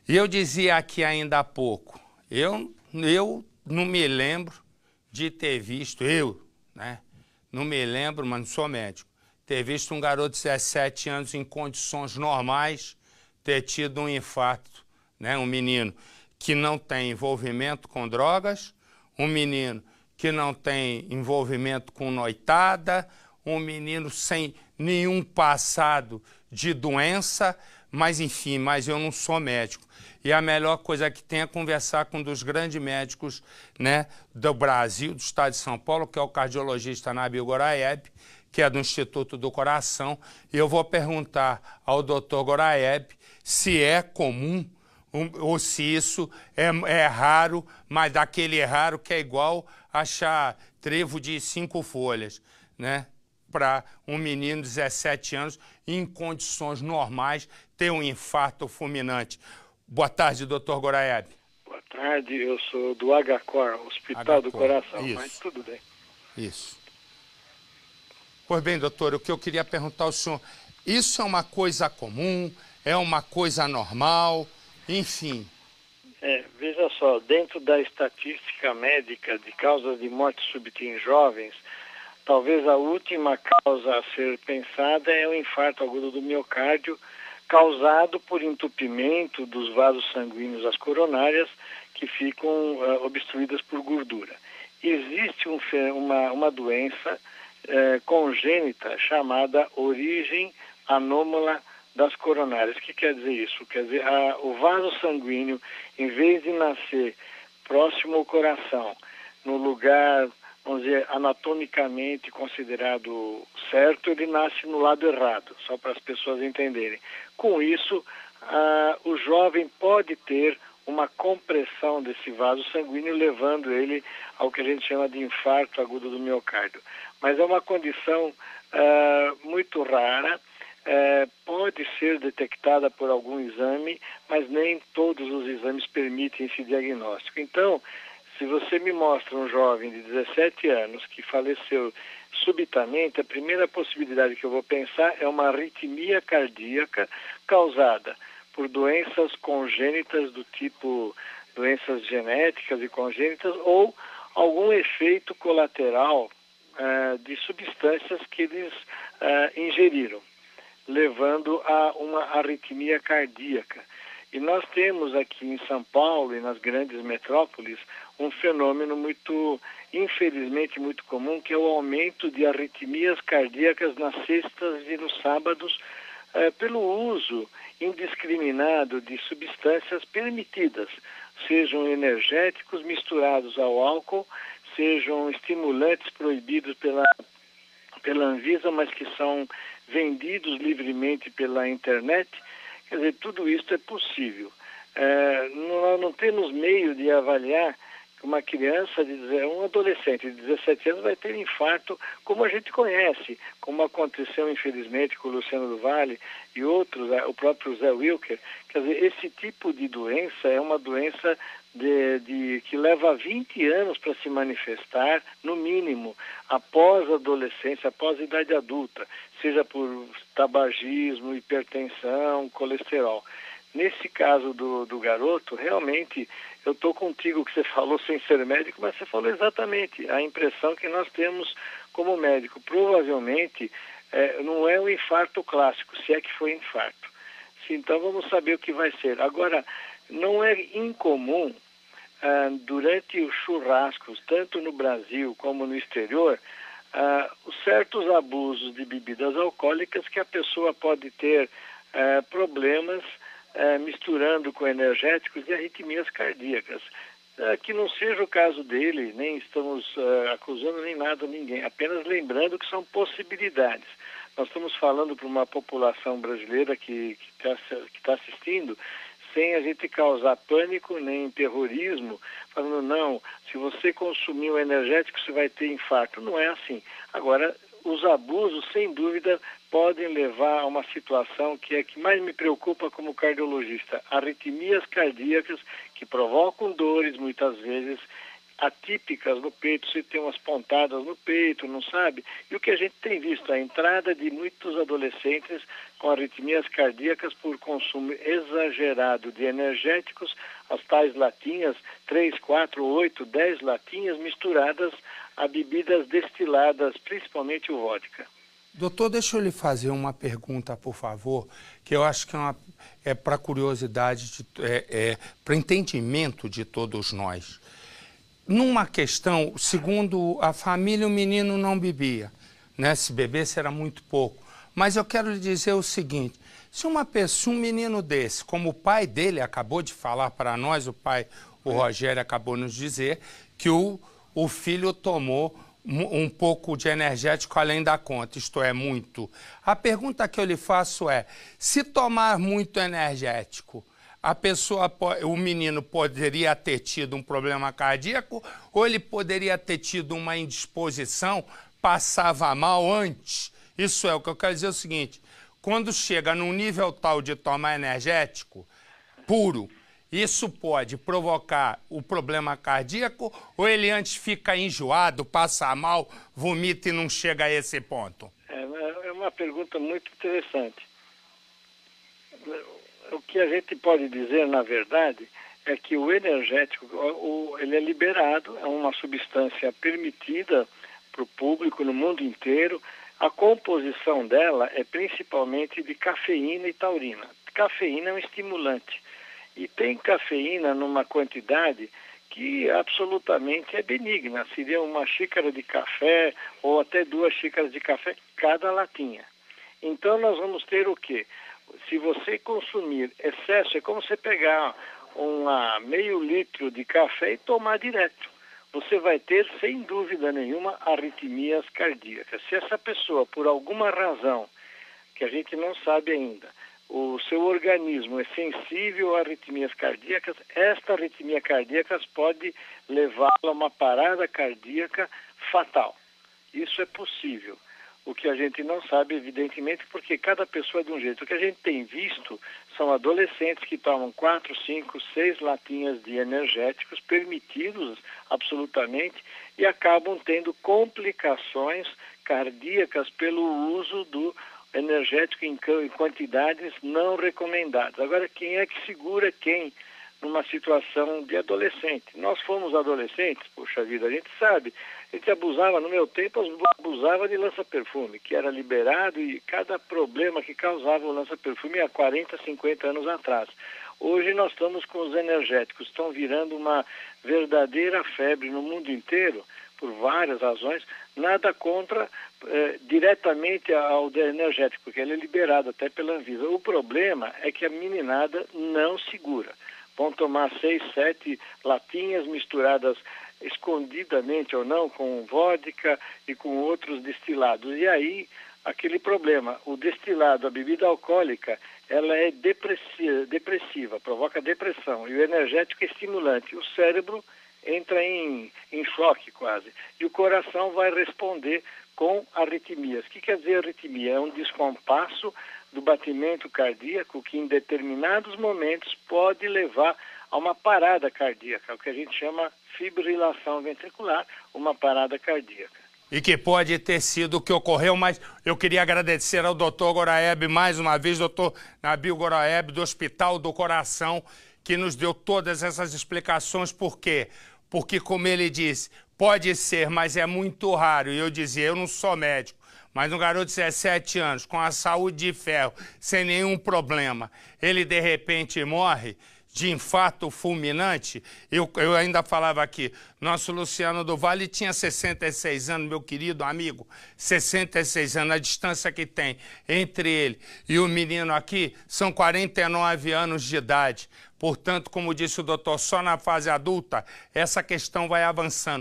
E eu dizia aqui ainda há pouco, eu não me lembro de ter visto, né? Não me lembro, mas não sou médico, ter visto um garoto de 17 anos em condições normais ter tido um infarto, né? Um menino que não tem envolvimento com drogas, um menino que não tem envolvimento com noitada, um menino sem nenhum passado de doença, mas enfim, mas eu não sou médico. E a melhor coisa que tem é conversar com um dos grandes médicos, né, do Brasil, do estado de São Paulo, que é o cardiologista Nabil Goraieb, que é do Instituto do Coração. E eu vou perguntar ao Dr. Goraieb se é comum ou se isso é raro, mas daquele raro que é igual achar trevo de 5 folhas, né? Para um menino de 17 anos, em condições normais, ter um infarto fulminante. Boa tarde, doutor Goraieb. Boa tarde, eu sou do HCOR, Hospital do Coração, isso. Mas tudo bem. Isso. Pois bem, doutor, o que eu queria perguntar ao senhor, isso é uma coisa comum, é uma coisa normal, enfim? Veja só, dentro da estatística médica de causas de morte súbita em jovens, talvez a última causa a ser pensada é o infarto agudo do miocárdio, causado por entupimento dos vasos sanguíneos às coronárias, que ficam obstruídas por gordura. Existe uma doença congênita chamada origem anômala das coronárias. O que quer dizer isso? Quer dizer, o vaso sanguíneo, em vez de nascer próximo ao coração, no lugar, vamos dizer, anatomicamente considerado certo, ele nasce no lado errado, só para as pessoas entenderem. Com isso, o jovem pode ter uma compressão desse vaso sanguíneo, levando ele ao que a gente chama de infarto agudo do miocárdio. Mas é uma condição muito rara, pode ser detectada por algum exame, mas nem todos os exames permitem esse diagnóstico. Então, se você me mostra um jovem de 17 anos que faleceu subitamente, a primeira possibilidade que eu vou pensar é uma arritmia cardíaca causada por doenças congênitas do tipo doenças genéticas e congênitas ou algum efeito colateral de substâncias que eles ingeriram, levando a uma arritmia cardíaca. E nós temos aqui em São Paulo e nas grandes metrópoles um fenômeno infelizmente muito comum, que é o aumento de arritmias cardíacas nas sextas e nos sábados, pelo uso indiscriminado de substâncias permitidas, sejam energéticos misturados ao álcool, sejam estimulantes proibidos pela Anvisa, mas que são vendidos livremente pela internet. Quer dizer, tudo isso é possível. Nós não temos meio de avaliar que uma criança, um adolescente de 17 anos vai ter infarto, como a gente conhece, como aconteceu infelizmente com o Luciano do Vale e outros, o próprio Zé Wilker. Quer dizer, esse tipo de doença é uma doença que leva 20 anos para se manifestar, no mínimo, após a adolescência, após a idade adulta, seja por tabagismo, hipertensão, colesterol. Nesse caso do garoto, realmente, eu estou contigo que você falou sem ser médico, mas você falou exatamente a impressão que nós temos como médico. Provavelmente não é um infarto clássico, se é que foi infarto. Então vamos saber o que vai ser. Agora, não é incomum, durante os churrascos, tanto no Brasil como no exterior, certos abusos de bebidas alcoólicas que a pessoa pode ter problemas misturando com energéticos e arritmias cardíacas. Que não seja o caso dele, nem estamos acusando nem nada a ninguém, apenas lembrando que são possibilidades. Nós estamos falando para uma população brasileira que está assistindo, sem a gente causar pânico nem terrorismo, falando, não, se você consumir um energético você vai ter infarto. Não é assim. Agora, os abusos, sem dúvida, podem levar a uma situação que é que mais me preocupa como cardiologista, arritmias cardíacas que provocam dores, muitas vezes, atípicas no peito, se tem umas pontadas no peito, não sabe? E o que a gente tem visto, a entrada de muitos adolescentes com arritmias cardíacas por consumo exagerado de energéticos, as tais latinhas, 3, 4, 8, 10 latinhas misturadas a bebidas destiladas, principalmente o vodka. Doutor, deixa eu lhe fazer uma pergunta, por favor, que eu acho que é para curiosidade, para entendimento de todos nós. Numa questão, segundo a família, o menino não bebia, né? Se bebesse era muito pouco. Mas eu quero lhe dizer o seguinte, se um menino desse, como o pai dele acabou de falar para nós, o Rogério acabou de nos dizer, que o filho tomou um pouco de energético além da conta, isto é, muito. A pergunta que eu lhe faço é, se tomar muito energético, o menino poderia ter tido um problema cardíaco ou ele poderia ter tido uma indisposição, passava mal antes? Isso é, o que eu quero dizer é o seguinte, quando chega num nível tal de tomar energético puro, isso pode provocar o problema cardíaco ou ele antes fica enjoado, passa mal, vomita e não chega a esse ponto? É uma pergunta muito interessante. O que a gente pode dizer, na verdade, é que o energético, ele é liberado, é uma substância permitida para o público no mundo inteiro. A composição dela é principalmente de cafeína e taurina. Cafeína é um estimulante. E tem cafeína numa quantidade que absolutamente é benigna. Seria uma xícara de café ou até 2 xícaras de café cada latinha. Então nós vamos ter o quê? Se você consumir excesso, é como você pegar meio litro de café e tomar direto. Você vai ter, sem dúvida nenhuma, arritmias cardíacas. Se essa pessoa, por alguma razão, que a gente não sabe ainda, o seu organismo é sensível a arritmias cardíacas, esta arritmia cardíaca pode levá-la a uma parada cardíaca fatal. Isso é possível. O que a gente não sabe, evidentemente, porque cada pessoa é de um jeito. O que a gente tem visto são adolescentes que tomam 4, 5, 6 latinhas de energéticos, permitidos absolutamente, e acabam tendo complicações cardíacas pelo uso do energético em quantidades não recomendadas. Agora, quem é que segura quem numa situação de adolescente? Nós fomos adolescentes, puxa vida, a gente sabe. A gente abusava, no meu tempo, abusava de lança-perfume, que era liberado, e cada problema que causava o lança-perfume há 40, 50 anos atrás. Hoje nós estamos com os energéticos, estão virando uma verdadeira febre no mundo inteiro, por várias razões, nada contra diretamente ao energético, porque ele é liberado até pela Anvisa. O problema é que a meninada não segura. Vão tomar 6, 7 latinhas misturadas escondidamente ou não, com vodka e com outros destilados. E aí, aquele problema, o destilado, a bebida alcoólica, ela é depressiva, provoca depressão, e o energético é estimulante. O cérebro entra em choque quase, e o coração vai responder com arritmias. O que quer dizer arritmia? É um descompasso do batimento cardíaco que em determinados momentos pode levar a uma parada cardíaca, o que a gente chama fibrilação ventricular, uma parada cardíaca. E que pode ter sido o que ocorreu, mas eu queria agradecer ao doutor Goraieb mais uma vez, doutor Nabil Goraieb, do Hospital do Coração, que nos deu todas essas explicações. Por quê? Porque, como ele disse, pode ser, mas é muito raro. E eu dizia, eu não sou médico, mas um garoto de 17 anos, com a saúde de ferro, sem nenhum problema, ele de repente morre de infarto fulminante. Eu ainda falava aqui, nosso Luciano do Vale tinha 66 anos, meu querido amigo, 66 anos, a distância que tem entre ele e o menino aqui são 49 anos de idade. Portanto, como disse o doutor, só na fase adulta essa questão vai avançando.